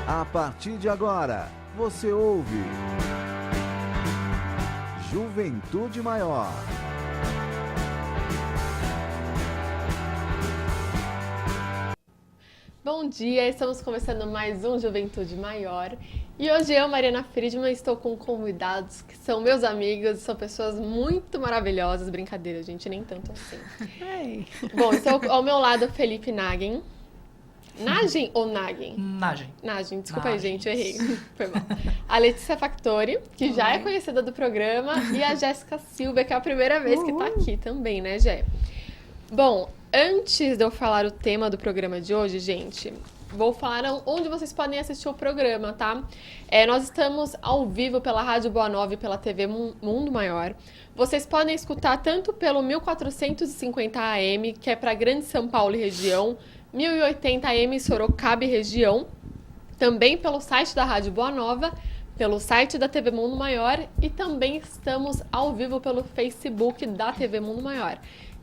A partir de agora, você ouve Juventude Maior. Bom dia, estamos começando mais um Juventude Maior. E hoje eu, Mariana Friedman, estou com convidados que são meus amigos, são pessoas muito maravilhosas. Brincadeira, gente, nem tanto assim. Ei. Bom, estou ao meu lado Felipe Nagen. Nagen ou Nagen? Nagen. Desculpa aí, gente, eu errei. Foi mal. A Letícia Factori, que já é conhecida do programa, e a Jéssica Silva, que é a primeira vez que está aqui também, né, Jé? Bom, antes de eu falar o tema do programa de hoje, gente, vou falar onde vocês podem assistir o programa, tá? Nós estamos ao vivo pela Rádio Boa Nova e pela TV Mundo Maior. Vocês podem escutar tanto pelo 1450 AM, que é para Grande São Paulo e região, 1080 AM Sorocaba e região, também pelo site da Rádio Boa Nova, pelo site da TV Mundo Maior e também estamos ao vivo pelo Facebook da TV Mundo Maior.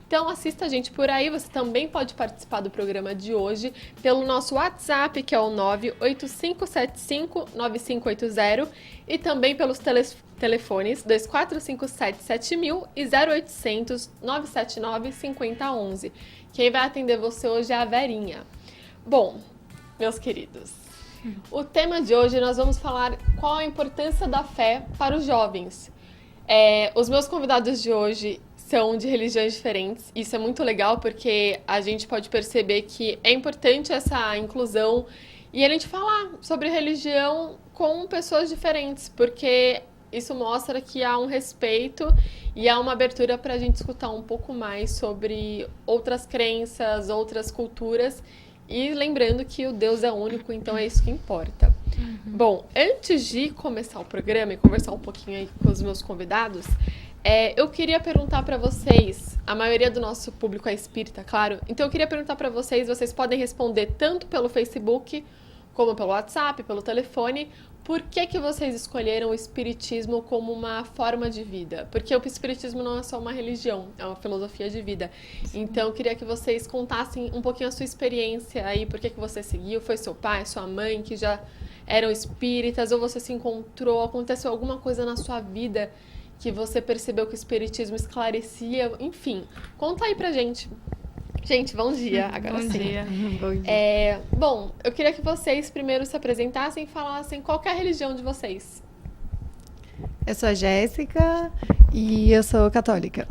Então assista a gente por aí, você também pode participar do programa de hoje pelo nosso WhatsApp, que é o 985759580, e também pelos telefones 24577000 e 0800 979 5011. Quem vai atender você hoje é a Verinha. Bom, meus queridos, o tema de hoje nós vamos falar qual a importância da fé para os jovens. Os meus convidados de hoje são de religiões diferentes. Isso é muito legal porque a gente pode perceber que é importante essa inclusão e a gente falar sobre religião com pessoas diferentes, porque isso mostra que há um respeito e há uma abertura para a gente escutar um pouco mais sobre outras crenças, outras culturas, e lembrando que o Deus é único, então é isso que importa. Bom, antes de começar o programa e conversar um pouquinho aí com os meus convidados, eu queria perguntar para vocês, a maioria do nosso público é espírita, claro, então eu queria perguntar para vocês podem responder tanto pelo Facebook, como pelo WhatsApp, pelo telefone, por que vocês escolheram o espiritismo como uma forma de vida? Porque o espiritismo não é só uma religião, é uma filosofia de vida. Sim. Então, eu queria que vocês contassem um pouquinho a sua experiência aí, por que você seguiu, foi seu pai, sua mãe, que já eram espíritas, ou você se encontrou, aconteceu alguma coisa na sua vida que você percebeu que o espiritismo esclarecia, enfim, conta aí pra gente. Gente, bom dia, agora sim. Bom dia. Bom, eu queria que vocês primeiro se apresentassem e falassem qual que é a religião de vocês. Eu sou a Jéssica e eu sou católica.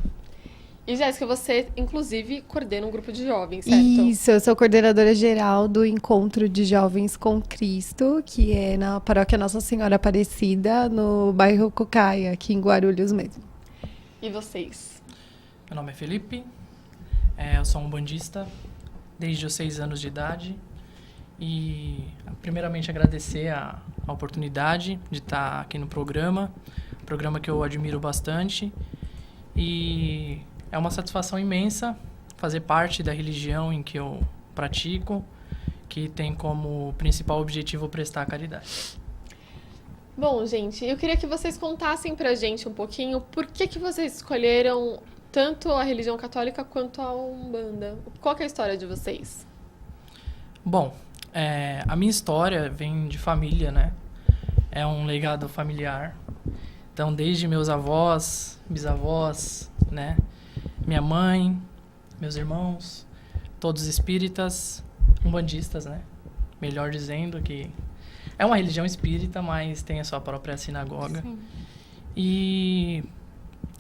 E Jéssica, você, inclusive, coordena um grupo de jovens, certo? Isso, eu sou coordenadora geral do Encontro de Jovens com Cristo, que é na Paróquia Nossa Senhora Aparecida, no bairro Cocaia, aqui em Guarulhos mesmo. E vocês? Meu nome é Felipe, eu sou um bandista desde os 6 anos de idade e primeiramente agradecer a oportunidade de estar aqui no programa que eu admiro bastante, e é uma satisfação imensa fazer parte da religião em que eu pratico, que tem como principal objetivo prestar caridade. Bom, gente, eu queria que vocês contassem pra gente um pouquinho por que vocês escolheram tanto a religião católica quanto a Umbanda. Qual que é a história de vocês? Bom, a minha história vem de família, né? É um legado familiar. Então, desde meus avós, bisavós, né? Minha mãe, meus irmãos, todos espíritas, umbandistas, né? Melhor dizendo, que é uma religião espírita, mas tem a sua própria sinagoga. Sim. E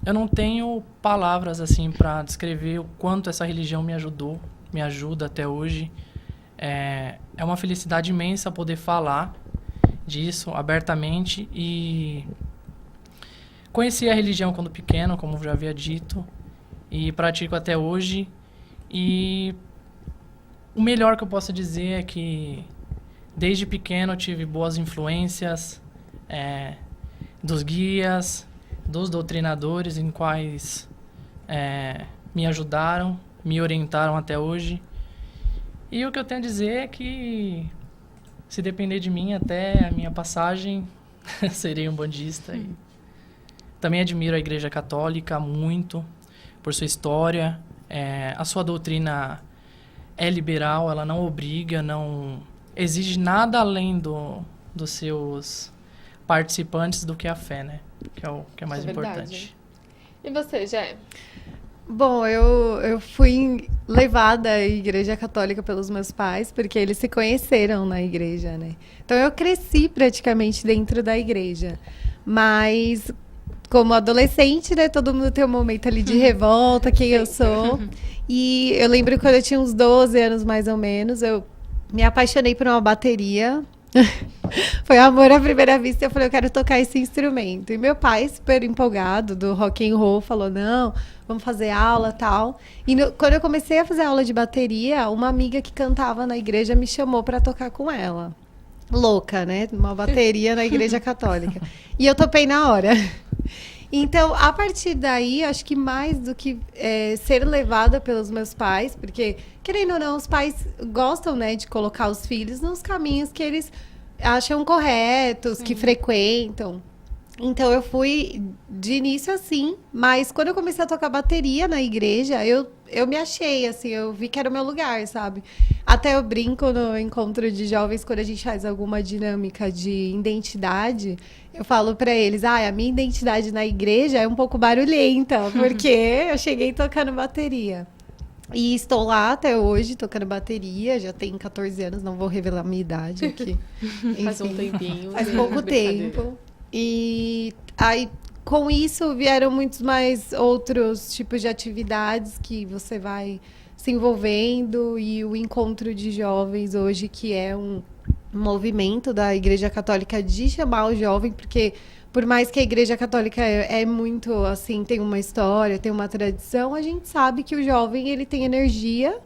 eu não tenho palavras assim para descrever o quanto essa religião me ajudou, me ajuda até hoje. É uma felicidade imensa poder falar disso abertamente, e conheci a religião quando pequeno, como já havia dito, e pratico até hoje. E o melhor que eu posso dizer é que desde pequeno eu tive boas influências dos guias, dos doutrinadores, em quais me ajudaram, me orientaram até hoje. E o que eu tenho a dizer é que, se depender de mim, até a minha passagem, serei um bandista. E também admiro a Igreja Católica muito, por sua história. A sua doutrina é liberal, ela não obriga, não exige nada além dos seus participantes do que a fé, né? Que é mais Isso é verdade. importante. E você, Jé? Bom, eu fui levada à igreja católica pelos meus pais, porque eles se conheceram na igreja, né? Então eu cresci praticamente dentro da igreja. Mas, como adolescente, né, todo mundo tem um momento ali de revolta, quem eu sou. E eu lembro quando eu tinha uns 12 anos, mais ou menos, eu me apaixonei por uma bateria. Foi amor à primeira vista. Eu falei, eu quero tocar esse instrumento. E meu pai, super empolgado do rock and roll, falou, não, vamos fazer aula e tal. E quando eu comecei a fazer aula de bateria, uma amiga que cantava na igreja me chamou para tocar com ela. Louca, né? Uma bateria na igreja católica. E eu topei na hora. Então, a partir daí, acho que mais do que ser levada pelos meus pais, porque, querendo ou não, os pais gostam, né, de colocar os filhos nos caminhos que eles acham corretos, que frequentam. Então, eu fui de início assim, mas quando eu comecei a tocar bateria na igreja, eu me achei, assim, eu vi que era o meu lugar, sabe? Até eu brinco no encontro de jovens, quando a gente faz alguma dinâmica de identidade, eu falo pra eles, a minha identidade na igreja é um pouco barulhenta, porque eu cheguei tocando bateria. E estou lá até hoje, tocando bateria, já tenho 14 anos, não vou revelar a minha idade aqui. Faz um Enfim, tempinho. faz né? pouco Brincadeira. tempo. E aí, com isso, vieram muitos mais outros tipos de atividades que você vai se envolvendo, e o encontro de jovens hoje, que é um movimento da Igreja Católica de chamar o jovem, porque por mais que a Igreja Católica é muito, assim, tem uma história, tem uma tradição, a gente sabe que o jovem, ele tem energia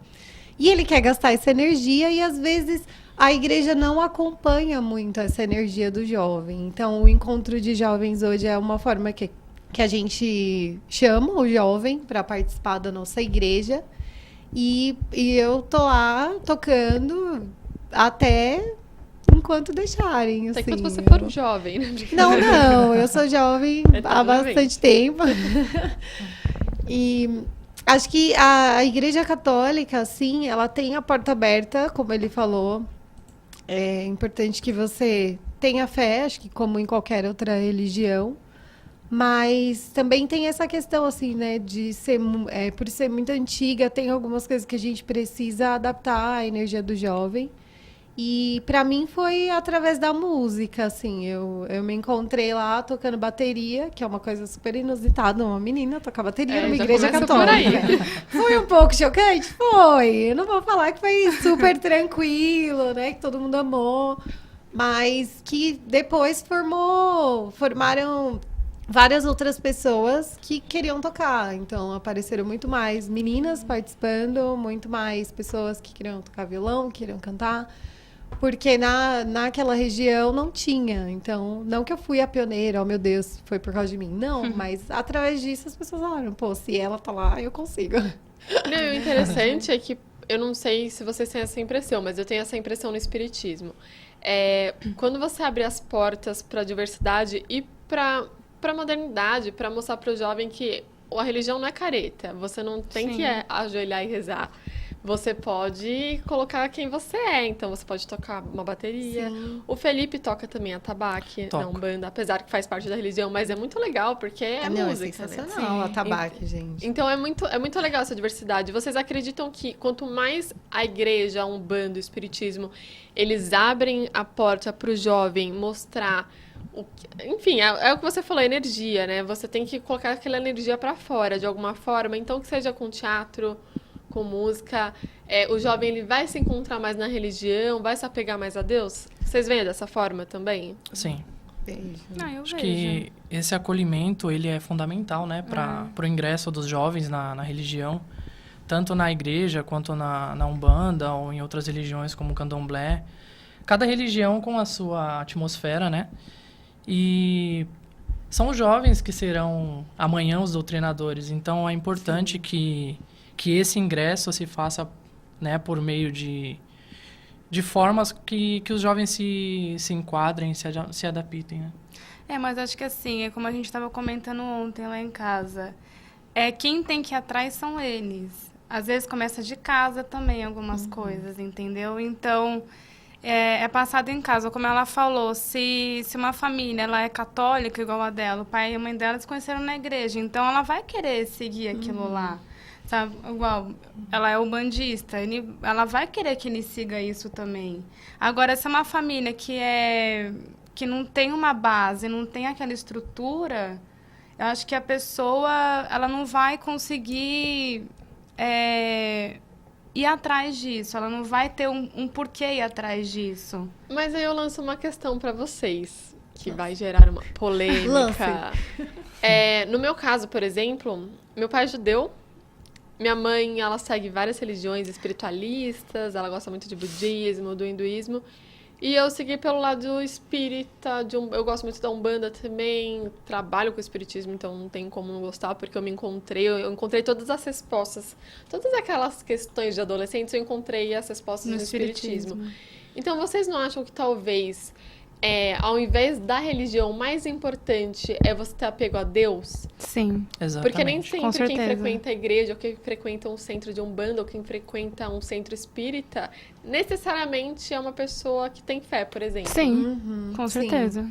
e ele quer gastar essa energia, e às vezes a igreja não acompanha muito essa energia do jovem. Então, o encontro de jovens hoje é uma forma que a gente chama o jovem para participar da nossa igreja. E eu tô lá tocando até enquanto deixarem. Até Assim, enquanto você for jovem, né? Não, eu sou jovem há Eternamente. bastante tempo. E acho que a Igreja Católica, assim, ela tem a porta aberta, como ele falou. É importante que você tenha fé, acho que como em qualquer outra religião. Mas também tem essa questão, assim, né, de ser, por ser muito antiga, tem algumas coisas que a gente precisa adaptar à energia do jovem. E para mim foi através da música, assim, eu me encontrei lá tocando bateria, que é uma coisa super inusitada, uma menina tocar bateria numa já igreja começa por católica. aí. Foi um pouco chocante? Foi. Eu não vou falar que foi super tranquilo, né, que todo mundo amou, mas que depois formaram várias outras pessoas que queriam tocar. Então, apareceram muito mais meninas participando, muito mais pessoas que queriam tocar violão, queriam cantar. Porque naquela região não tinha. Então, não que eu fui a pioneira, oh meu Deus, foi por causa de mim. Não, mas através disso as pessoas falaram, pô, se ela tá lá, eu consigo. Não, e o interessante é que, eu não sei se vocês têm essa impressão, mas eu tenho essa impressão no espiritismo. Quando você abre as portas para a diversidade e para a modernidade, para mostrar para o jovem que a religião não é careta, você não tem que ajoelhar e rezar. Você pode colocar quem você é, então você pode tocar uma bateria. Sim. O Felipe toca também atabaque na Umbanda, apesar que faz parte da religião, mas é muito legal, porque é música, é né? sensacional, atabaque, gente. Então é muito legal essa diversidade. Vocês acreditam que quanto mais a igreja, a Umbanda, o espiritismo, eles abrem a porta para o jovem mostrar enfim, é o que você falou, energia, né? Você tem que colocar aquela energia para fora de alguma forma, então que seja com teatro, com música, o jovem ele vai se encontrar mais na religião, vai se apegar mais a Deus? Vocês veem dessa forma também? Sim. Beijo. Eu Acho vejo. que esse acolhimento, ele é fundamental, né, para o ingresso dos jovens na religião, tanto na igreja quanto na Umbanda ou em outras religiões como o Candomblé. Cada religião com a sua atmosfera, né? E são os jovens que serão amanhã os doutrinadores. Então é importante que esse ingresso se faça, né, por meio de formas que os jovens se enquadrem, se adaptem, né? Mas acho que assim, é como a gente estava comentando ontem lá em casa. Quem tem que ir atrás são eles. Às vezes começa de casa também algumas coisas, entendeu? Então, é passado em casa. Como ela falou, se uma família ela é católica igual a dela, o pai e a mãe dela se conheceram na igreja, então ela vai querer seguir aquilo lá. Sabe? Igual, ela é ubandista, ela vai querer que ele siga isso também. Agora, se é uma família que não tem uma base, não tem aquela estrutura, eu acho que a pessoa ela não vai conseguir ir atrás disso, ela não vai ter um porquê ir atrás disso. Mas aí eu lanço uma questão pra vocês, que vai gerar uma polêmica. No meu caso, por exemplo, meu pai é judeu, minha mãe, ela segue várias religiões espiritualistas, ela gosta muito de budismo, do hinduísmo. E eu segui pelo lado espírita, eu gosto muito da Umbanda também, trabalho com espiritismo, então não tem como não gostar, porque eu encontrei todas as respostas, todas aquelas questões de adolescentes, eu encontrei as respostas no espiritismo. Então, vocês não acham que talvez, ao invés da religião, o mais importante é você ter apego a Deus? Sim. Exatamente. Porque nem Com sempre quem certeza. frequenta a igreja, ou quem frequenta um centro de Umbanda, ou quem frequenta um centro espírita, necessariamente é uma pessoa que tem fé, por exemplo. Sim, com sim. certeza.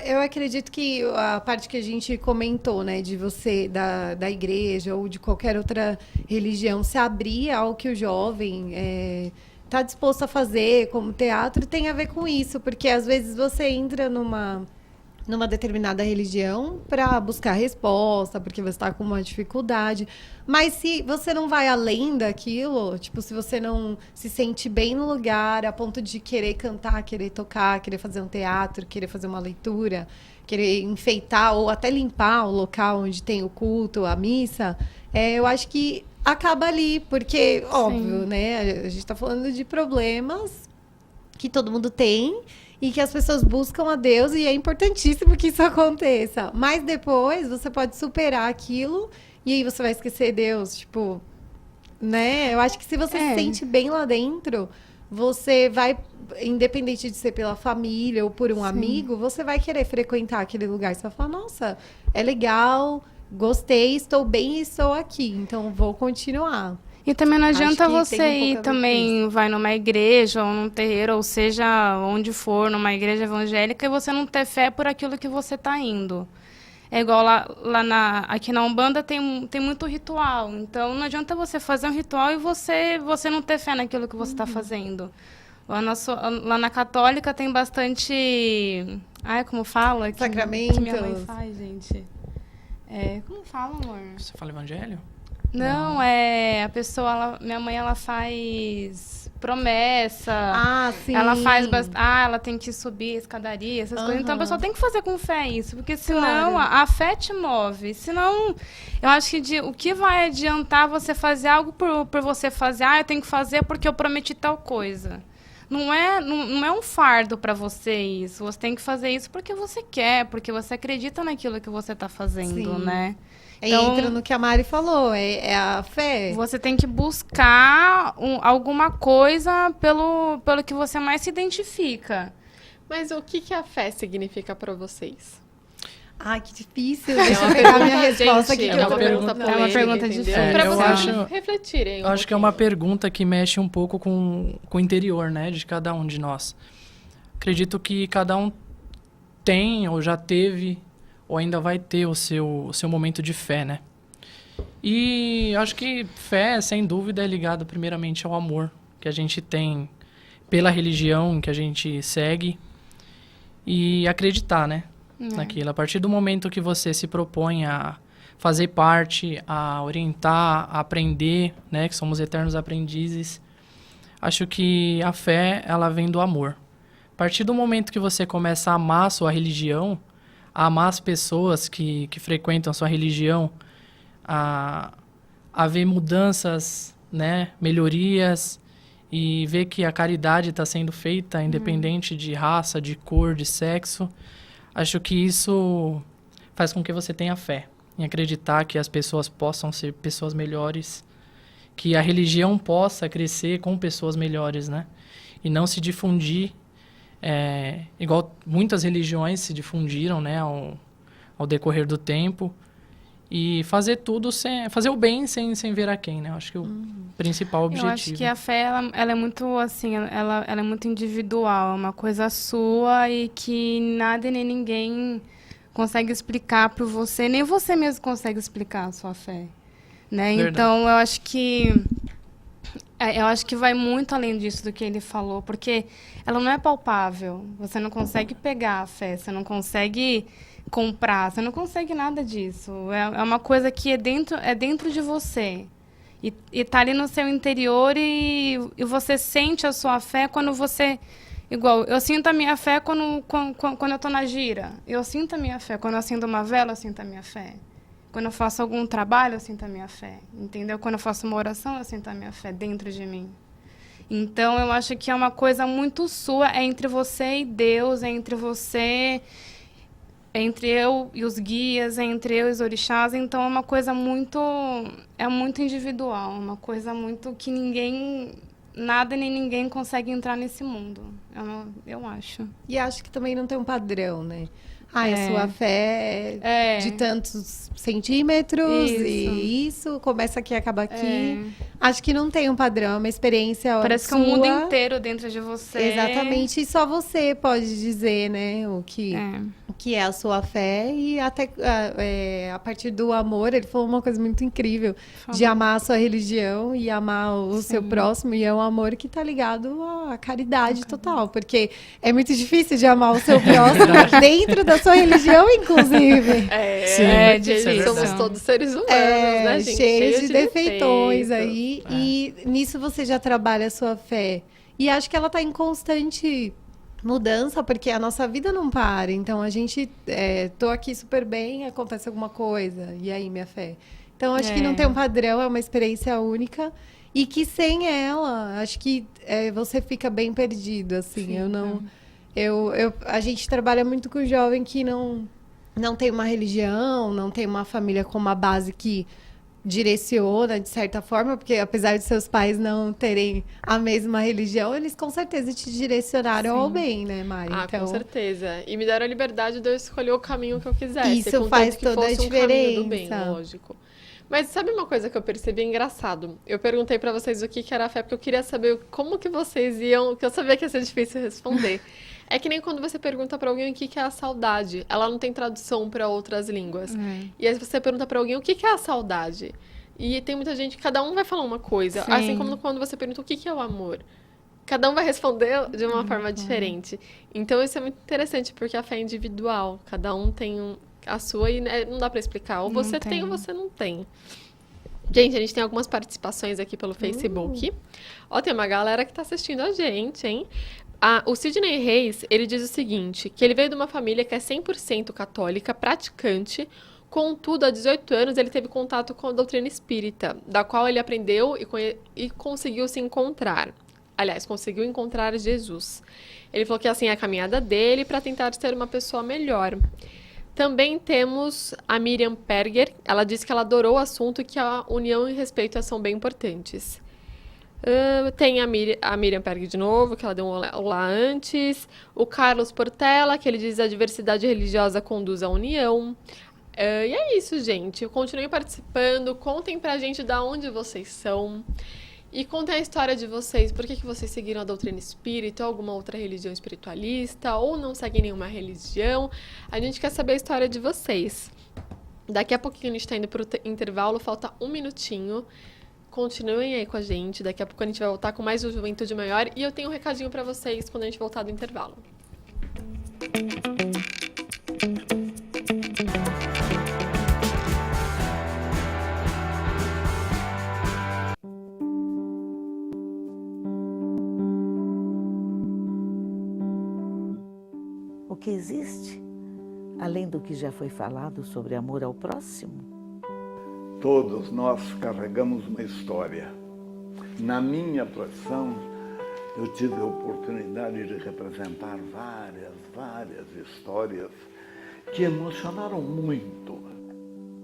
Eu acredito que a parte que a gente comentou, né, de você, da igreja ou de qualquer outra religião, se abrir ao que o jovem está disposto a fazer, como teatro, tem a ver com isso, porque às vezes você entra numa determinada religião para buscar resposta, porque você está com uma dificuldade. Mas se você não vai além daquilo, tipo, se você não se sente bem no lugar, a ponto de querer cantar, querer tocar, querer fazer um teatro, querer fazer uma leitura, querer enfeitar ou até limpar o local onde tem o culto, a missa, eu acho que acaba ali, porque, óbvio, né? A gente está falando de problemas que todo mundo tem, e que as pessoas buscam a Deus, e é importantíssimo que isso aconteça. Mas depois você pode superar aquilo e aí você vai esquecer Deus, tipo, né? Eu acho que se você se sente bem lá dentro, você vai, independente de ser pela família ou por um amigo, você vai querer frequentar aquele lugar. Você vai falar, nossa, é legal, gostei, estou bem e estou aqui, então vou continuar. E também não adianta Acho que você tem um pouco a ir ver também, vai numa igreja ou num terreiro, ou seja, onde for, numa igreja evangélica, e você não ter fé por aquilo que você está indo. É igual aqui na Umbanda tem muito ritual, então não adianta você fazer um ritual e você não ter fé naquilo que você está fazendo. Lá na Católica tem bastante... Ai, como fala? Sacramentos. Que minha mãe faz, gente. Como fala, amor? Você fala evangelho? Não, a pessoa, minha mãe, ela faz promessa. Ah, sim. Ela faz ela tem que subir a escadaria, essas coisas. Então a pessoa tem que fazer com fé isso, porque senão a fé te move. Senão, eu acho que o que vai adiantar você fazer algo por você fazer? Eu tenho que fazer porque eu prometi tal coisa. Não é um fardo para você isso. Você tem que fazer isso porque você quer, porque você acredita naquilo que você está fazendo, né? Então, entra no que a Mari falou, é a fé. Você tem que buscar alguma coisa pelo que você mais se identifica. Mas o que a fé significa para vocês? Ai, que difícil. Deixa eu pegar a minha resposta aqui. É uma pergunta polêmica, é uma pergunta entendeu? difícil. Pra eu vocês acho- refletirem. Eu acho que é uma pergunta que mexe um pouco com o interior, né, de cada um de nós. Acredito que cada um tem ou já teve ou ainda vai ter o seu momento de fé, né? E acho que fé, sem dúvida, é ligado primeiramente ao amor que a gente tem pela religião que a gente segue e acreditar, né? Naquilo. A partir do momento que você se propõe a fazer parte, a orientar, a aprender, né? Que somos eternos aprendizes. Acho que a fé, ela vem do amor. A partir do momento que você começa a amar a sua religião, a amar as pessoas que frequentam a sua religião, a ver mudanças, né? Melhorias, e ver que a caridade está sendo feita independente de raça, de cor, de sexo, acho que isso faz com que você tenha fé em acreditar que as pessoas possam ser pessoas melhores, que a religião possa crescer com pessoas melhores, né? E não se difundir, igual muitas religiões se difundiram, né, ao decorrer do tempo, e fazer tudo fazer o bem sem ver a quem, né? Eu acho que o principal objetivo. Eu acho que a fé, ela é muito assim, ela é muito individual, é uma coisa sua e que nada e nem ninguém consegue explicar para você, nem você mesmo consegue explicar a sua fé, né? Verdade. Então, eu acho que vai muito além disso do que ele falou, porque ela não é palpável. Você não consegue pegar a fé, você não consegue comprar, você não consegue nada disso. É uma coisa que é dentro de você. E tá ali no seu interior e você sente a sua fé quando você... Igual, eu sinto a minha fé quando eu tô na gira. Eu sinto a minha fé. Quando eu acendo uma vela, eu sinto a minha fé. Quando eu faço algum trabalho, eu sinto a minha fé. Entendeu? Quando eu faço uma oração, eu sinto a minha fé dentro de mim. Então, eu acho que é uma coisa muito sua. É entre você e Deus, é entre você... entre eu e os guias, entre eu e os orixás. Então, é uma coisa muito... é muito individual. Uma coisa muito que nada nem ninguém consegue entrar nesse mundo. Eu acho. E acho que também não tem um padrão, né? A sua fé é de tantos centímetros e isso começa aqui e acaba aqui. Acho que não tem um padrão, é uma experiência Parece sua. Que é o mundo inteiro dentro de você. Exatamente, e só você pode dizer, né, o que é a sua fé e até a partir do amor, ele falou uma coisa muito incrível, de amar a sua religião e amar o seu próximo, e é um amor que tá ligado à caridade total, porque é muito difícil de amar o seu próximo dentro da sua religião, inclusive. É difícil. Somos todos seres humanos, né, gente? Cheios de defeitões defeitos. aí, e nisso você já trabalha a sua fé. E acho que ela tá em constante mudança, porque a nossa vida não para. Então, a gente... tô aqui super bem, acontece alguma coisa. E aí, minha fé? Então, acho que não tem um padrão, é uma experiência única. E que sem ela, acho que você fica bem perdido, assim. Sim, A gente trabalha muito com jovem que não tem uma religião, não tem uma família com uma base que direciona, de certa forma, porque apesar de seus pais não terem a mesma religião, eles com certeza te direcionaram ao bem, né, Mari? Então... com certeza. E me deram a liberdade de eu escolher o caminho que eu quisesse. Isso faz toda a diferença. Do bem, lógico. Mas sabe uma coisa que eu percebi engraçado? Eu perguntei pra vocês o que era a fé, porque eu queria saber como que vocês iam... que eu sabia que ia ser difícil responder. É que nem quando você pergunta pra alguém o que é a saudade. Ela não tem tradução pra outras línguas. E aí você pergunta pra alguém o que é a saudade. E tem muita gente, cada um vai falar uma coisa. Sim. Assim como quando você pergunta o que é o amor. Cada um vai responder de uma forma diferente. Então isso é muito interessante, porque a fé é individual. Cada um tem a sua e não dá pra explicar. Ou você tem ou você não tem. Gente, a gente tem algumas participações aqui pelo Facebook. Ó, tem uma galera que tá assistindo a gente, hein? O Sidney Reis, ele diz o seguinte, que ele veio de uma família que é 100% católica, praticante, contudo, há 18 anos ele teve contato com a doutrina espírita, da qual ele aprendeu e conseguiu se encontrar. Aliás, conseguiu encontrar Jesus. Ele falou que assim é a caminhada dele para tentar ser uma pessoa melhor. Também temos a Miriam Perger, ela disse que ela adorou o assunto e que a união e respeito são bem importantes. Tem a Miriam Perg de novo, que ela deu um olá antes. O Carlos Portela, que ele diz que a diversidade religiosa conduz à união. E é isso, gente. Continuem participando, contem pra gente de onde vocês são. E contem a história de vocês. Por que vocês seguiram a doutrina espírita ou alguma outra religião espiritualista? Ou não seguem nenhuma religião? A gente quer saber a história de vocês. Daqui a pouquinho a gente tá indo pro intervalo, falta 1 minutinho. Continuem aí com a gente, daqui a pouco a gente vai voltar com mais o Juventude Maior e eu tenho um recadinho pra vocês quando a gente voltar do intervalo. O que existe, além do que já foi falado sobre amor ao próximo? Todos nós carregamos uma história. Na minha profissão, eu tive a oportunidade de representar várias histórias que emocionaram muito.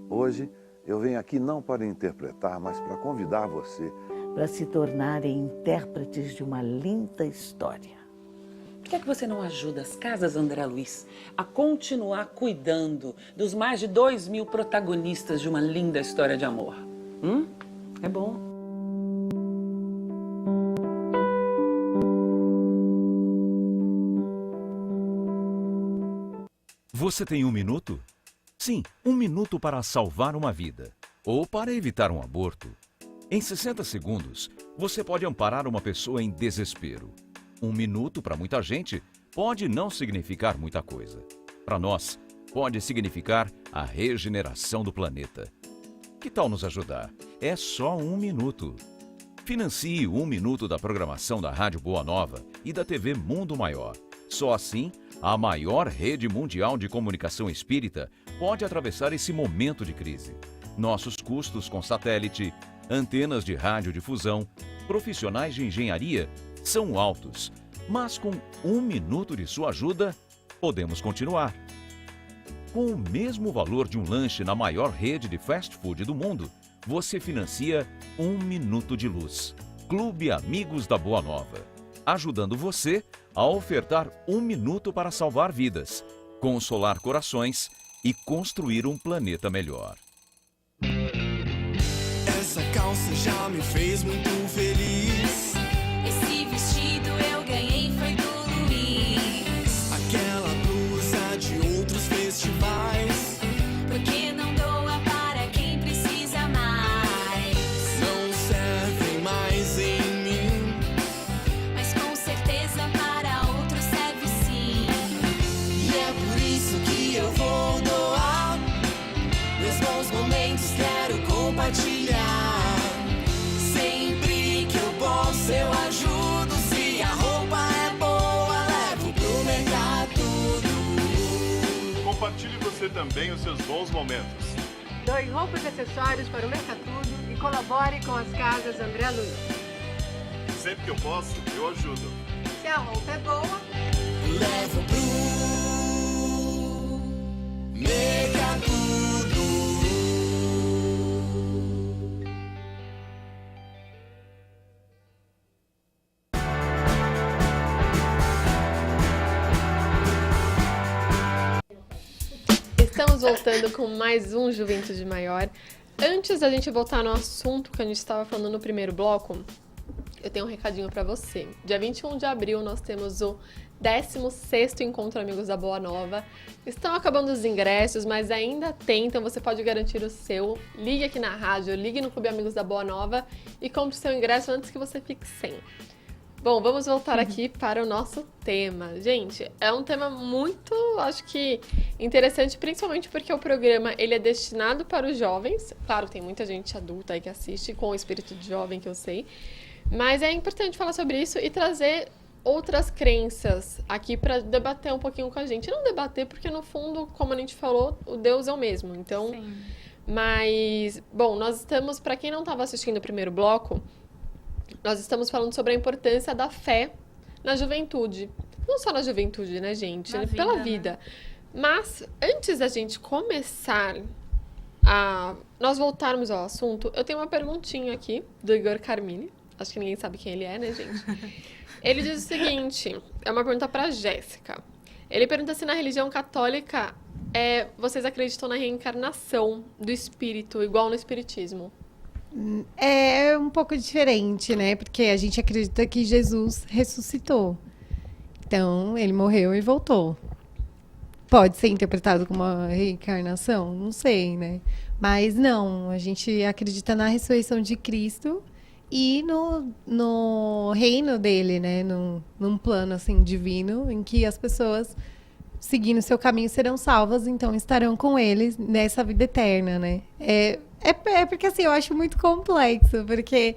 Hoje, eu venho aqui não para interpretar, mas para convidar você para se tornarem intérpretes de uma linda história. que é que você não ajuda as Casas André Luiz a continuar cuidando dos mais de 2.000 protagonistas de uma linda história de amor? É bom. Você tem 1 minuto? Sim, 1 minuto para salvar uma vida ou para evitar um aborto. Em 60 segundos, você pode amparar uma pessoa em desespero. 1 minuto para muita gente pode não significar muita coisa. Para nós, pode significar a regeneração do planeta. Que tal nos ajudar? É só 1 minuto. Financie 1 minuto da programação da Rádio Boa Nova e da TV Mundo Maior. Só assim, a maior rede mundial de comunicação espírita pode atravessar esse momento de crise. Nossos custos com satélite, antenas de radiodifusão, profissionais de engenharia são altos, mas com 1 minuto de sua ajuda, podemos continuar. Com o mesmo valor de um lanche na maior rede de fast food do mundo, você financia 1 minuto de luz. Clube Amigos da Boa Nova, ajudando você a ofertar 1 minuto para salvar vidas, consolar corações e construir um planeta melhor. Essa calça já me fez muito feliz. Esse vestido eu ganhei foi do Luiz. Aquela blusa de outros festivais. Porque não doa para quem precisa mais. Não servem mais em mim. Mas com certeza para outros serve sim. E é por isso que eu vou doar. Meus bons momentos quero compartilhar. Sempre que eu posso eu ajudo. Se a roupa é boa, levo pro mercado. Compartilhe você também os seus bons momentos. Doe roupas e acessórios para o Mercatudo e colabore com as Casas André Luiz. Sempre que eu posso, eu ajudo. Se a roupa é boa, levo pro Mercatudo. Estamos voltando com mais um Juventude Maior. Antes da gente voltar no assunto que a gente estava falando no primeiro bloco, eu tenho um recadinho para você. Dia 21 de abril nós temos o 16º Encontro Amigos da Boa Nova. Estão acabando os ingressos, mas ainda tem, então você pode garantir o seu. Ligue aqui na rádio, ligue no Clube Amigos da Boa Nova e compre o seu ingresso antes que você fique sem. Bom, vamos voltar aqui para o nosso tema. Gente, é um tema muito, acho que, interessante, principalmente porque o programa ele é destinado para os jovens. Claro, tem muita gente adulta aí que assiste com o espírito de jovem, que eu sei. Mas é importante falar sobre isso e trazer outras crenças aqui para debater um pouquinho com a gente. Não debater, porque no fundo, como a gente falou, o Deus é o mesmo. Então, sim. Mas, bom, nós estamos, para quem não estava assistindo o primeiro bloco, nós estamos falando sobre a importância da fé na juventude. Não só na juventude, né, gente? Pela vida. Mas, antes da gente começar a nós voltarmos ao assunto, eu tenho uma perguntinha aqui do Igor Carmini. Acho que ninguém sabe quem ele é, né, gente? Ele diz o seguinte, é uma pergunta para Jéssica. Ele pergunta se na religião católica vocês acreditam na reencarnação do espírito, igual no espiritismo. É um pouco diferente, né? Porque a gente acredita que Jesus ressuscitou. Então, ele morreu e voltou. Pode ser interpretado como uma reencarnação? Não sei, né? Mas não, a gente acredita na ressurreição de Cristo e no reino dele, né? Num plano, assim, divino, em que as pessoas, seguindo seu caminho, serão salvas, então estarão com eles nessa vida eterna, né? É porque, assim, eu acho muito complexo, porque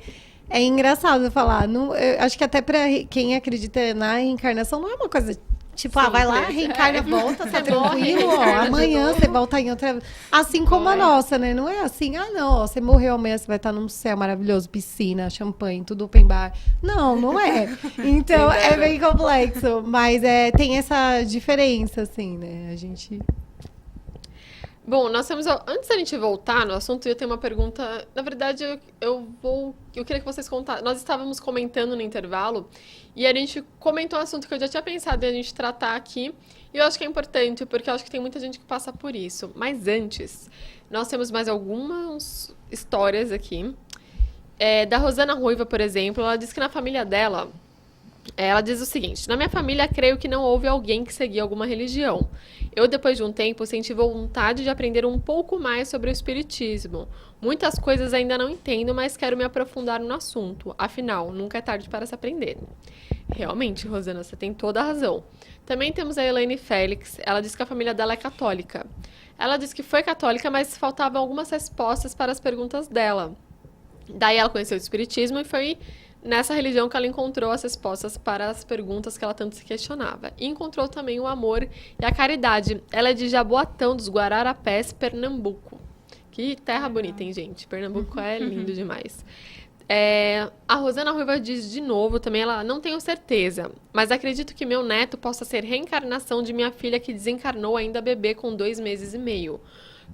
é engraçado falar. Não, eu acho que até para quem acredita na reencarnação não é uma coisa tipo, vai lá, reencarna, volta, tá tranquilo, amanhã você volta em outra... Assim como a nossa, né? Não é assim, não, você morreu amanhã, você vai estar num céu maravilhoso, piscina, champanhe, tudo open bar. Não é. Então, é bem complexo, mas tem essa diferença, assim, né? A gente... Bom, nós temos. Antes da gente voltar no assunto, eu tenho uma pergunta. Na verdade, eu queria que vocês contassem. Nós estávamos comentando no intervalo e a gente comentou um assunto que eu já tinha pensado em a gente tratar aqui. E eu acho que é importante, porque eu acho que tem muita gente que passa por isso. Mas antes, nós temos mais algumas histórias aqui. Da Rosana Ruiva, por exemplo, ela diz que na família dela. Ela diz o seguinte: na minha família, creio que não houve alguém que seguia alguma religião. Eu, depois de um tempo, senti vontade de aprender um pouco mais sobre o espiritismo. Muitas coisas ainda não entendo, mas quero me aprofundar no assunto. Afinal, nunca é tarde para se aprender. Realmente, Rosana, você tem toda a razão. Também temos a Elaine Félix. Ela diz que a família dela é católica. Ela diz que foi católica, mas faltavam algumas respostas para as perguntas dela. Daí ela conheceu o espiritismo e foi nessa religião que ela encontrou as respostas para as perguntas que ela tanto se questionava. E encontrou também o amor e a caridade. Ela é de Jaboatão, dos Guararapés, Pernambuco. Que terra bonita, hein, gente? Pernambuco é lindo demais. A Rosana Ruiva diz de novo também, ela não tenho certeza, mas acredito que meu neto possa ser reencarnação de minha filha que desencarnou ainda bebê com 2 meses e meio.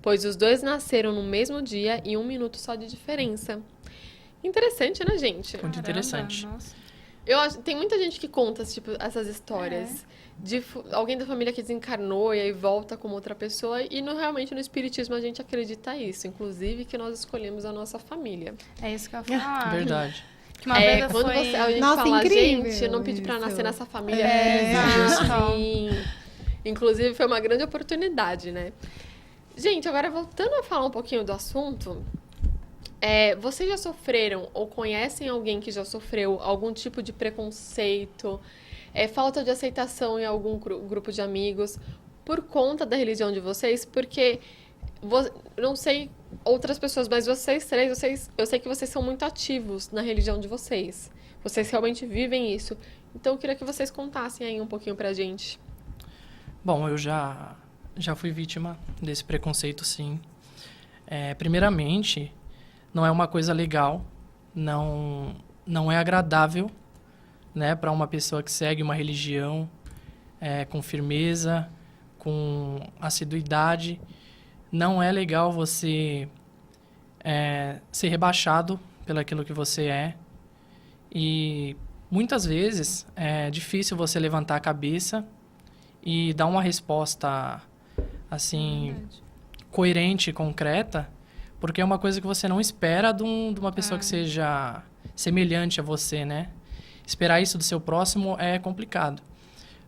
Pois os dois nasceram no mesmo dia e 1 minuto só de diferença. Interessante, né, gente? Muito interessante. Nossa. Tem muita gente que conta tipo, essas histórias de alguém da família que desencarnou e aí volta como outra pessoa. E realmente no espiritismo a gente acredita isso. Inclusive que nós escolhemos a nossa família. É isso que eu ia falar. Verdade. Que uma vez quando a gente fala, gente, eu não pedi pra nascer nessa família. Sim. Inclusive foi uma grande oportunidade, né? Gente, agora voltando a falar um pouquinho do assunto... vocês já sofreram ou conhecem alguém que já sofreu algum tipo de preconceito, falta de aceitação em algum grupo de amigos por conta da religião de vocês? Porque, não sei outras pessoas, mas vocês três, eu sei que vocês são muito ativos na religião de vocês. Vocês realmente vivem isso. Então, eu queria que vocês contassem aí um pouquinho pra gente. Bom, eu já fui vítima desse preconceito, sim. Primeiramente... não é uma coisa legal, não é agradável, né, para uma pessoa que segue uma religião com firmeza, com assiduidade. Não é legal você ser rebaixado pelaquilo que você é. E muitas vezes é difícil você levantar a cabeça e dar uma resposta assim coerente, concreta, porque é uma coisa que você não espera de uma pessoa que seja semelhante a você, né? Esperar isso do seu próximo é complicado.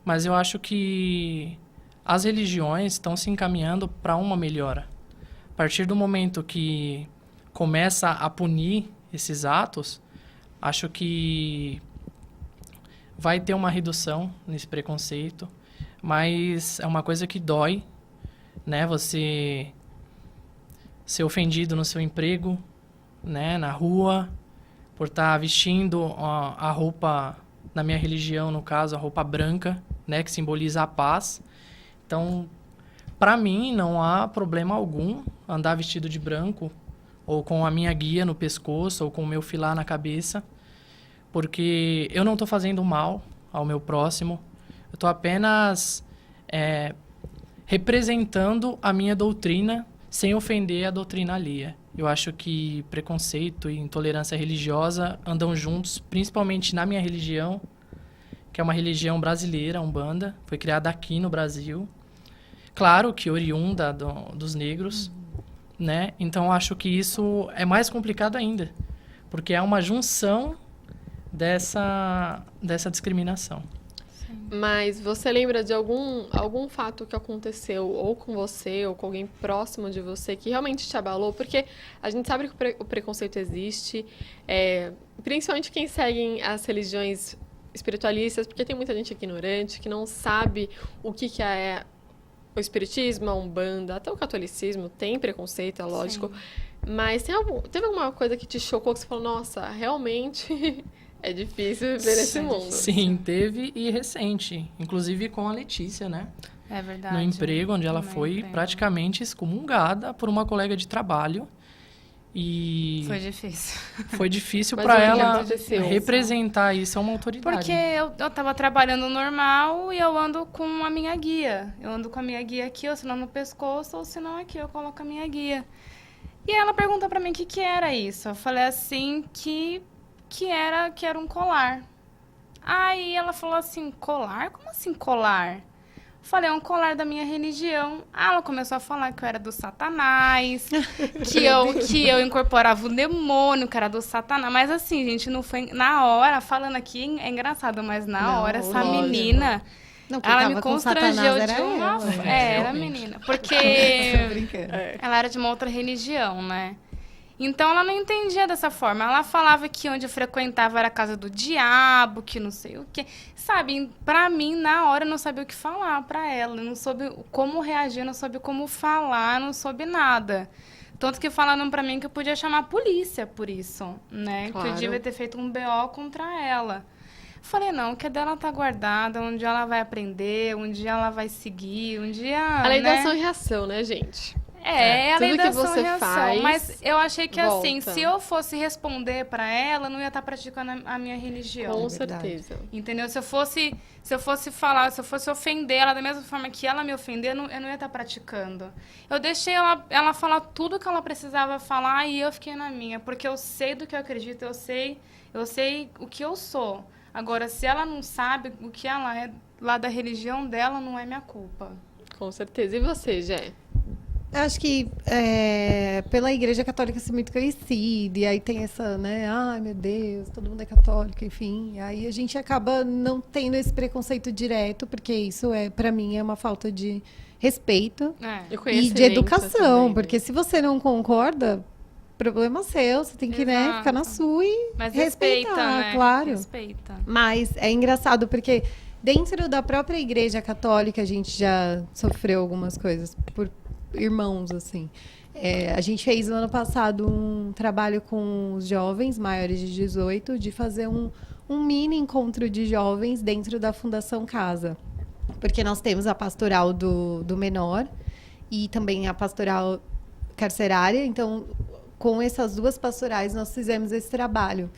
Mas eu acho que as religiões estão se encaminhando para uma melhora. A partir do momento que começa a punir esses atos, acho que vai ter uma redução nesse preconceito, mas é uma coisa que dói, né? Você ser ofendido no seu emprego, né, na rua, por estar vestindo a roupa, na minha religião, no caso, a roupa branca, né, que simboliza a paz. Então, para mim, não há problema algum andar vestido de branco, ou com a minha guia no pescoço, ou com o meu filar na cabeça, porque eu não estou fazendo mal ao meu próximo, eu estou apenas representando a minha doutrina, sem ofender a doutrina alheia. Eu acho que preconceito e intolerância religiosa andam juntos, principalmente na minha religião, que é uma religião brasileira, a Umbanda, foi criada aqui no Brasil. Claro que oriunda dos negros, né? Então, acho que isso é mais complicado ainda, porque é uma junção dessa discriminação. Mas você lembra de algum fato que aconteceu ou com você ou com alguém próximo de você que realmente te abalou? Porque a gente sabe que o preconceito existe, principalmente quem segue as religiões espiritualistas, porque tem muita gente ignorante que não sabe o que é o espiritismo, a Umbanda, até o catolicismo tem preconceito, é lógico. Sim. Mas teve alguma coisa que te chocou, que você falou, nossa, realmente... é difícil viver nesse mundo. Sim, teve e recente. Inclusive com a Letícia, né? É verdade. No emprego, onde ela foi praticamente excomungada por uma colega de trabalho. E Foi difícil. foi difícil Mas para o que ela aconteceu? representar isso a uma autoridade. Porque eu tava trabalhando normal e eu ando com a minha guia. Eu ando com a minha guia aqui, ou senão no pescoço, ou senão aqui eu coloco a minha guia. E ela perguntou pra mim o que era isso. Eu falei assim que era um colar. Aí ela falou assim, colar? Como assim colar? Eu falei, é um colar da minha religião. Ela começou a falar que eu era do Satanás, que eu incorporava o demônio, que era do Satanás. Mas assim, gente, não foi... Na hora, falando aqui, é engraçado, mas na hora, essa lógico. menina... Não, quem ela tava me com constrangeu Satanás de era uma... ela. era a menina. Porque Tô brincando. ela era de uma outra religião, né? Então, ela não entendia dessa forma. Ela falava que onde eu frequentava era a casa do diabo, que não sei o quê. Sabe, pra mim, na hora, eu não sabia o que falar pra ela. Eu não soube como reagir, não soube como falar, não soube nada. Tanto que falaram pra mim que eu podia chamar a polícia por isso, né? Claro. Que eu devia ter feito um BO contra ela. Falei, não, o que é dela tá guardada, um dia ela vai aprender, um dia ela vai seguir, um dia, A lei da né? ação e reação, né, gente? É, a lei Tudo da que ação você e reação. faz, Mas eu achei que, assim, volta. se eu fosse responder pra ela, eu não ia estar praticando a minha religião. Com verdade. certeza. Entendeu? Se eu fosse falar, se eu fosse ofender ela da mesma forma que ela me ofender, eu não ia estar praticando. Eu deixei ela falar tudo que ela precisava falar e eu fiquei na minha. Porque eu sei do que eu acredito, eu sei o que eu sou. Agora, se ela não sabe o que ela é lá da religião dela, não é minha culpa. Com certeza. E você, Jé? Eu acho que pela Igreja Católica ser muito conhecida, e aí tem essa, né? Ai, meu Deus, todo mundo é católico, enfim. Aí a gente acaba não tendo esse preconceito direto, porque isso, pra mim, é uma falta de respeito E e conhecimento de educação. também, né? Porque se você não concorda, problema seu, você tem que, né, Exato. ficar na sua e Mas respeitar, respeita, né? claro. Respeita. Mas é engraçado porque dentro da própria Igreja Católica a gente já sofreu algumas coisas por irmãos, assim. A gente fez no ano passado um trabalho com os jovens maiores de 18 de fazer um mini encontro de jovens dentro da Fundação Casa. Porque nós temos a pastoral do menor e também a pastoral carcerária. Então, com essas duas pastorais, nós fizemos esse trabalho.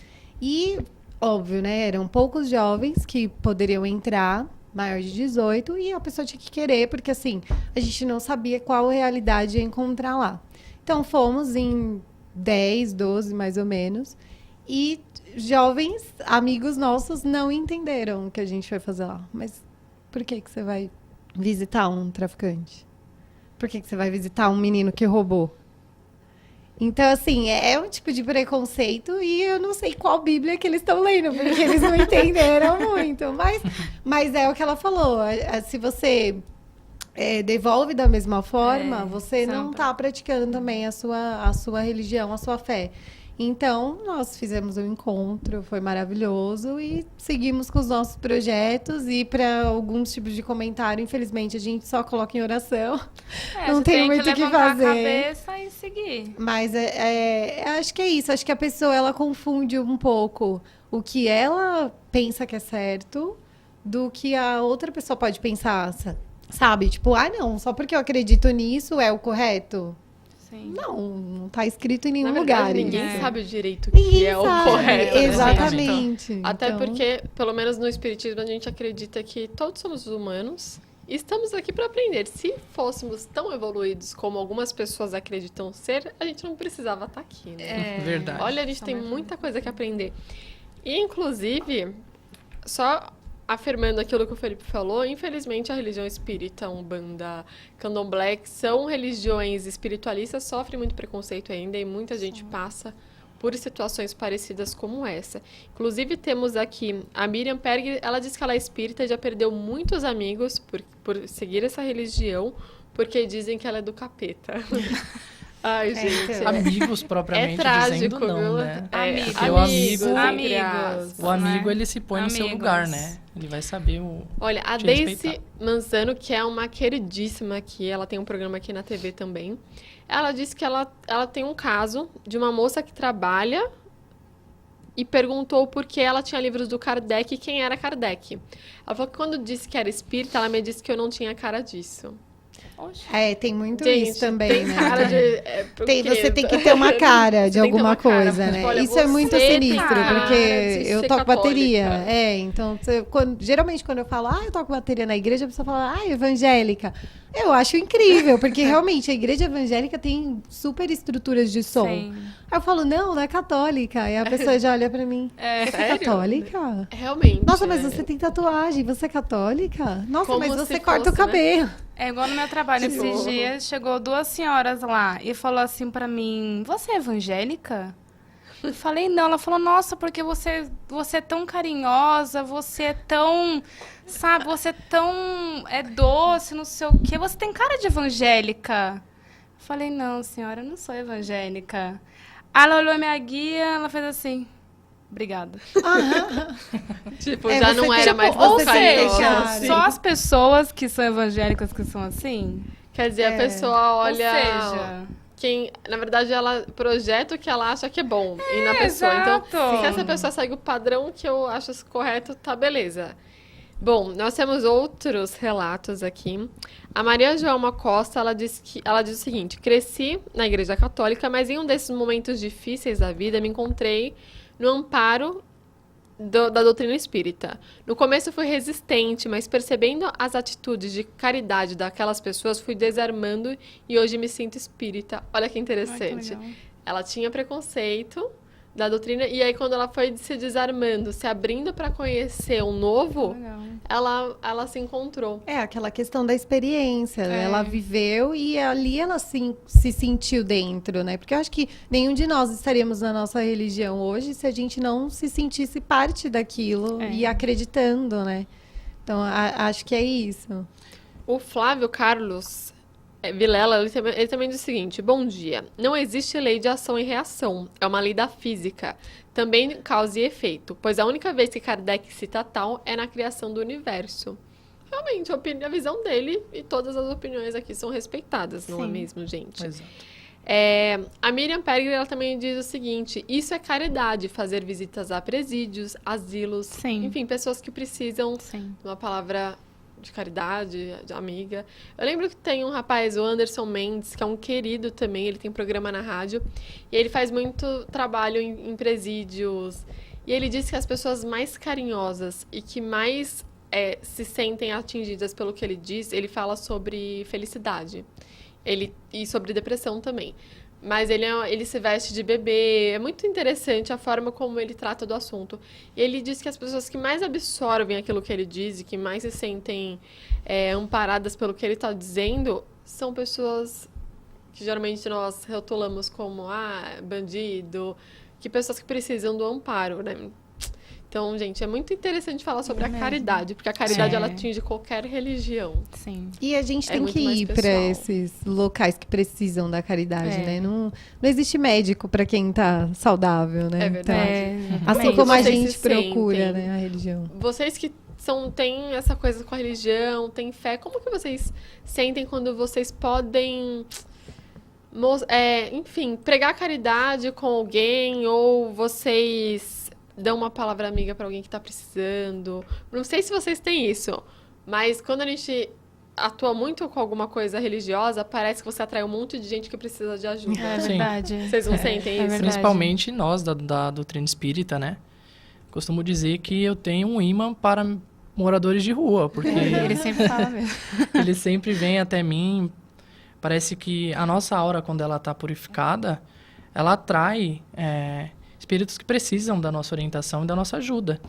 E, óbvio, né? Eram poucos jovens que poderiam entrar, maior de 18, e a pessoa tinha que querer, porque, assim, a gente não sabia qual realidade ia encontrar lá. Então, fomos em 10, 12, mais ou menos, e jovens, amigos nossos, não entenderam o que a gente foi fazer lá. Mas por que você vai visitar um traficante? Por que você vai visitar um menino que roubou? Então, assim, é um tipo de preconceito e eu não sei qual Bíblia que eles estão lendo, porque eles não entenderam muito. Mas é o que ela falou. Se você devolve da mesma forma, você não está praticando também a sua religião, a sua fé. Então, nós fizemos um encontro, foi maravilhoso e seguimos com os nossos projetos e para alguns tipos de comentário, infelizmente, a gente só coloca em oração. Não tem muito o que fazer. A cabeça e seguir. Mas acho que é isso. Acho que a pessoa, ela confunde um pouco o que ela pensa que é certo do que a outra pessoa pode pensar, sabe? Tipo, não, só porque eu acredito nisso é o correto. Sim. Não tá escrito em nenhum Na verdade, lugar. ninguém sabe direito o que Ninguém é o sabe, correto. né, exatamente. gente? Até Então- porque, pelo menos no Espiritismo, a gente acredita que todos somos humanos e estamos aqui para aprender. Se fôssemos tão evoluídos como algumas pessoas acreditam ser, a gente não precisava estar aqui, né? Verdade. Olha, a gente tem muita coisa que aprender. E, inclusive, só afirmando aquilo que o Felipe falou, infelizmente a religião espírita, Umbanda, Candomblé, que são religiões espiritualistas, sofrem muito preconceito ainda e muita gente passa por situações parecidas como essa. Inclusive, temos aqui a Miriam Perg, ela diz que ela é espírita e já perdeu muitos amigos por seguir essa religião, porque dizem que ela é do capeta. Ai, gente. então. Amigos propriamente trágico, dizendo não, viu? né? Amigos. Porque o amigo, Amigos. o amigo né? ele se põe no seu Amigos. lugar, né? Ele vai saber o Olha, a te Daisy respeitar. Manzano, que é uma queridíssima aqui, ela tem um programa aqui na TV também. Ela disse que ela tem um caso de uma moça que trabalha e perguntou por que ela tinha livros do Kardec e quem era Kardec. Ela falou que quando disse que era espírita, ela me disse que eu não tinha cara disso. Tem muito Gente, isso também, tem né? cara de... Você tem que ter uma cara de Você tem que ter alguma uma cara. coisa, né? Olha, Isso é muito você tem sinistro, cara porque de eu ser toco bateria. católica. Então, geralmente quando eu falo, eu toco bateria na igreja, a pessoa fala, evangélica. Eu acho incrível, porque realmente a igreja evangélica tem super estruturas de som. Sim. Aí eu falo, não é católica. E a pessoa já olha pra mim, você é Sério? católica? Realmente. Nossa, mas você tem tatuagem, você é católica? Nossa, Como mas se você corta o fosse, né? cabelo. É igual no meu trabalho, Tipo- esses dias chegou 2 senhoras lá e falou assim pra mim, você é evangélica? Eu falei, não. Ela falou, nossa, porque você é tão carinhosa, você é tão, sabe, você é tão doce, não sei o quê. Você tem cara de evangélica. Eu falei, não, senhora, eu não sou evangélica. Aí ela olhou minha guia, ela fez assim, obrigada. Tipo, já não era tipo, mais Ou você carinhosa, seja, assim. só as pessoas que são evangélicas que são assim? Quer dizer, a pessoa olha... Ou seja... Quem, na verdade, ela projeta o que ela acha que é bom e na pessoa. exato. Então, se essa pessoa segue o padrão que eu acho correto, tá beleza. Bom, nós temos outros relatos aqui. A Maria Joelma Costa, ela diz o seguinte: cresci na Igreja Católica, mas em um desses momentos difíceis da vida, me encontrei no amparo da doutrina espírita. No começo fui resistente, mas percebendo as atitudes de caridade daquelas pessoas, fui desarmando e hoje me sinto espírita. Olha que interessante. Ai, que legal. Ela tinha preconceito da doutrina e aí quando ela foi se desarmando, se abrindo para conhecer um novo, ela se encontrou. É aquela questão da experiência, né? Ela viveu e ali ela se sentiu dentro, né? Porque eu acho que nenhum de nós estaríamos na nossa religião hoje se a gente não se sentisse parte daquilo e acreditando, né? Então, acho que é isso. O Flávio Carlos Vilela, ele também diz o seguinte: bom dia. Não existe lei de ação e reação. É uma lei da física. Também causa e efeito. Pois a única vez que Kardec cita tal é na criação do universo. Realmente, a visão dele e todas as opiniões aqui são respeitadas, não é mesmo, gente? Exato. A Miriam Perger, ela também diz o seguinte: isso é caridade, fazer visitas a presídios, asilos, enfim, pessoas que precisam de uma palavra de caridade, de amiga. Eu lembro que tem um rapaz, o Anderson Mendes, que é um querido também, ele tem programa na rádio, e ele faz muito trabalho em presídios, e ele diz que as pessoas mais carinhosas e que mais se sentem atingidas pelo que ele diz, ele fala sobre felicidade. E sobre depressão também. Mas ele se veste de bebê. É muito interessante a forma como ele trata do assunto. E ele diz que as pessoas que mais absorvem aquilo que ele diz e que mais se sentem amparadas pelo que ele está dizendo são pessoas que geralmente nós rotulamos como bandido, que pessoas que precisam do amparo, né? Então, gente, é muito interessante falar sobre a caridade, porque a caridade ela atinge qualquer religião. Sim. E a gente tem que ir para esses locais que precisam da caridade, né? Não existe médico para quem tá saudável, né? É verdade. Então, assim como a Vocês gente se procura, sentem, né, a religião. Vocês que têm essa coisa com a religião, têm fé, como que vocês sentem quando vocês podem, enfim, pregar caridade com alguém, ou vocês dão uma palavra amiga para alguém que está precisando? Não sei se vocês têm isso, mas quando a gente atua muito com alguma coisa religiosa, parece que você atrai um monte de gente que precisa de ajuda. É verdade. Vocês não sentem isso? Principalmente nós, da doutrina espírita, né? Costumo dizer que eu tenho um imã para moradores de rua, porque... Ele sempre fala mesmo. Ele sempre vem até mim. Parece que a nossa aura, quando ela está purificada, ela atrai espíritos que precisam da nossa orientação e da nossa ajuda.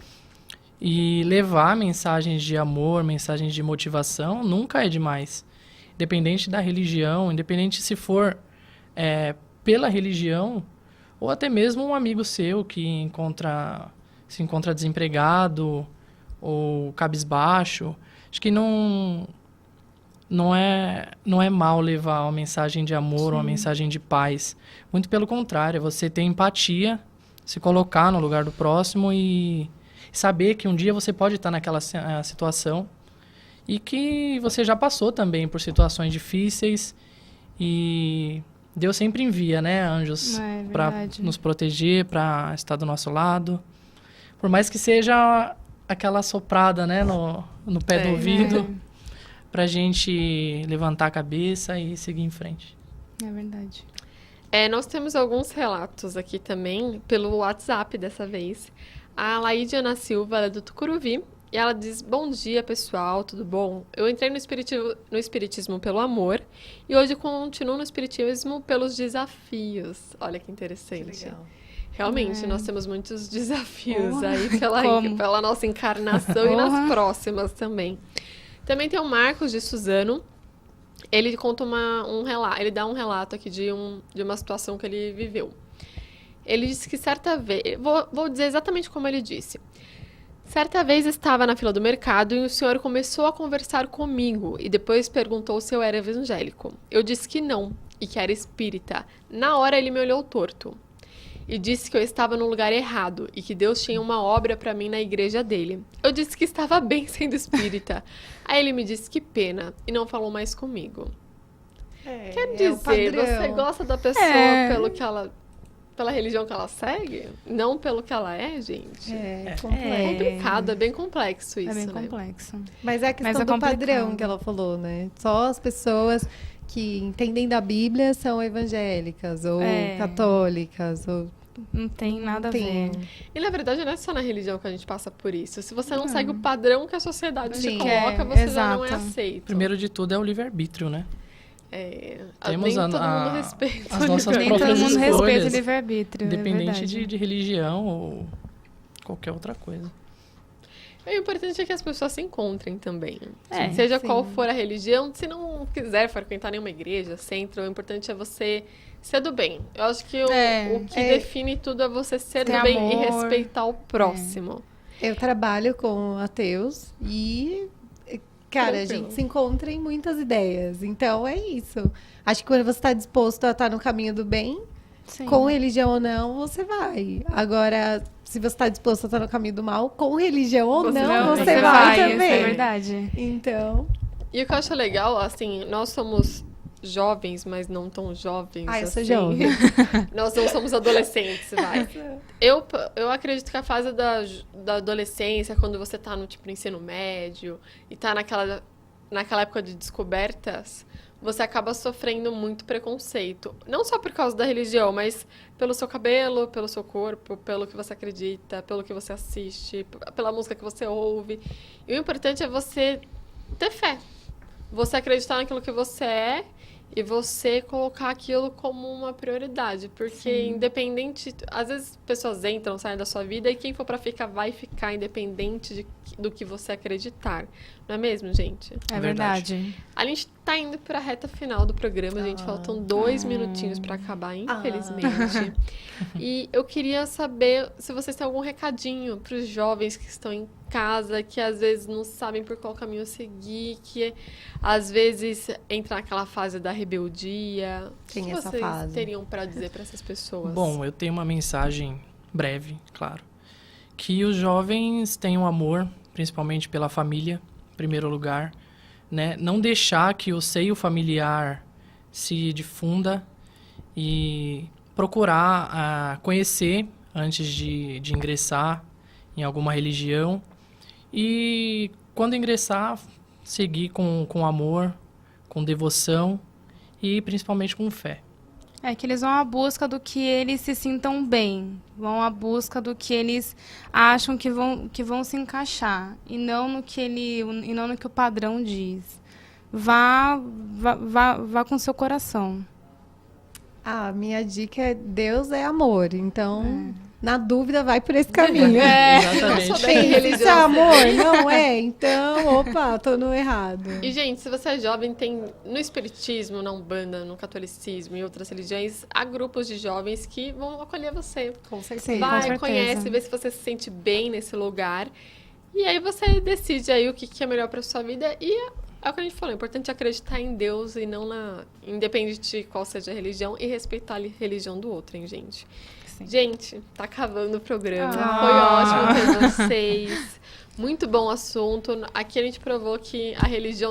E levar mensagens de amor, mensagens de motivação, nunca é demais. Independente da religião, independente se for pela religião, ou até mesmo um amigo seu que se encontra desempregado ou cabisbaixo. Acho que não é mal levar uma mensagem de amor, uma mensagem de paz. Muito pelo contrário, você ter empatia, se colocar no lugar do próximo e saber que um dia você pode estar naquela situação e que você já passou também por situações difíceis e Deus sempre envia, né, anjos para nos proteger, para estar do nosso lado. Por mais que seja aquela soprada, né, no pé do ouvido, pra gente levantar a cabeça e seguir em frente. É verdade. Nós temos alguns relatos aqui também, pelo WhatsApp dessa vez. A Laídiana Silva, ela é do Tucuruvi, e ela diz: bom dia, pessoal, tudo bom? Eu entrei no espiritismo pelo amor, e hoje continuo no espiritismo pelos desafios. Olha que interessante. Que legal. Realmente, nós temos muitos desafios Porra. aí pela nossa encarnação e nas próximas também. Também tem o Marcos de Suzano. Ele conta ele dá um relato aqui de uma situação que ele viveu. Ele disse que certa vez... Vou dizer exatamente como ele disse. Certa vez estava na fila do mercado e o senhor começou a conversar comigo e depois perguntou se eu era evangélico. Eu disse que não e que era espírita. Na hora ele me olhou torto e disse que eu estava no lugar errado e que Deus tinha uma obra para mim na igreja dele. Eu disse que estava bem sendo espírita. Aí ele me disse que pena e não falou mais comigo. Quer dizer, você gosta da pessoa pela religião que ela segue, não pelo que ela é, gente? É complicado, é bem complexo isso, É bem né? complexo. Mas é a questão do padrão que ela falou, né? Só as pessoas que entendem da Bíblia são evangélicas ou católicas. Ou... Não tem nada a ver. E na verdade não é só na religião que a gente passa por isso. Se você não segue o padrão que a sociedade te coloca, você já não é aceito. Primeiro de tudo é o livre-arbítrio, né? Temos nem todo mundo respeita as nossas nem próprias todo mundo escolhas, respeita o livre-arbítrio. independente de religião ou qualquer outra coisa. O importante é que as pessoas se encontrem também. É, Seja sim. qual for a religião, se não quiser frequentar nenhuma igreja, centro, o importante é você ser do bem. Eu acho que o que define tudo é você ser Ter do bem amor. e respeitar o próximo. Eu trabalho com ateus e, cara, a Tranquilo. gente se encontra em muitas ideias. Então, é isso. Acho que quando você está disposto a estar no caminho do bem, Sim. com religião ou não, você vai. Agora, se você está disposto a estar no caminho do mal, com religião ou não, você vai também. Isso é verdade. Então... E o que eu acho legal, assim, nós somos jovens, mas não tão jovens. Eu sou assim. jovem. Nós não somos adolescentes, vai. Eu acredito que a fase da adolescência, quando você tá no ensino médio e tá naquela época de descobertas, você acaba sofrendo muito preconceito. Não só por causa da religião, mas pelo seu cabelo, pelo seu corpo, pelo que você acredita, pelo que você assiste, pela música que você ouve. E o importante é você ter fé. Você acreditar naquilo que você é e você colocar aquilo como uma prioridade. Porque independente... Às vezes pessoas entram, saem da sua vida e quem for pra ficar, vai ficar independente do que você acreditar. Não é mesmo, gente? É verdade. A gente tá indo pra reta final do programa, gente. Faltam 2 minutinhos pra acabar, infelizmente. E eu queria saber se vocês têm algum recadinho pros jovens que estão em casa, que às vezes não sabem por qual caminho seguir, que às vezes entra naquela fase da rebeldia. Tem o que essa vocês fase. teriam pra dizer pra essas pessoas? Bom, eu tenho uma mensagem breve, claro. Que os jovens tenham amor, principalmente pela família, em primeiro lugar, né? Não deixar que o seio familiar se difunda e procurar conhecer antes de ingressar em alguma religião. E quando ingressar, seguir com amor, com devoção e principalmente com fé. É que eles vão à busca do que eles se sintam bem, vão à busca do que eles acham que vão se encaixar e não no que o padrão diz. Vá com seu coração. Minha dica é: Deus é amor, então na dúvida vai por esse caminho. Exatamente. Isso é amor? Não é? Então, opa, tô no errado. E, gente, se você é jovem, tem no espiritismo, na Umbanda, no catolicismo e outras religiões, há grupos de jovens que vão acolher você. Com certeza. Vai, com certeza. conhece, vê se você se sente bem nesse lugar. E aí você decide aí o que é melhor pra sua vida. E é o que a gente falou, é importante acreditar em Deus e não independente de qual seja a religião, e respeitar a religião do outro, hein, gente? Sim. Gente, tá acabando o programa. Foi ótimo ter vocês. Muito bom assunto. Aqui a gente provou que a religião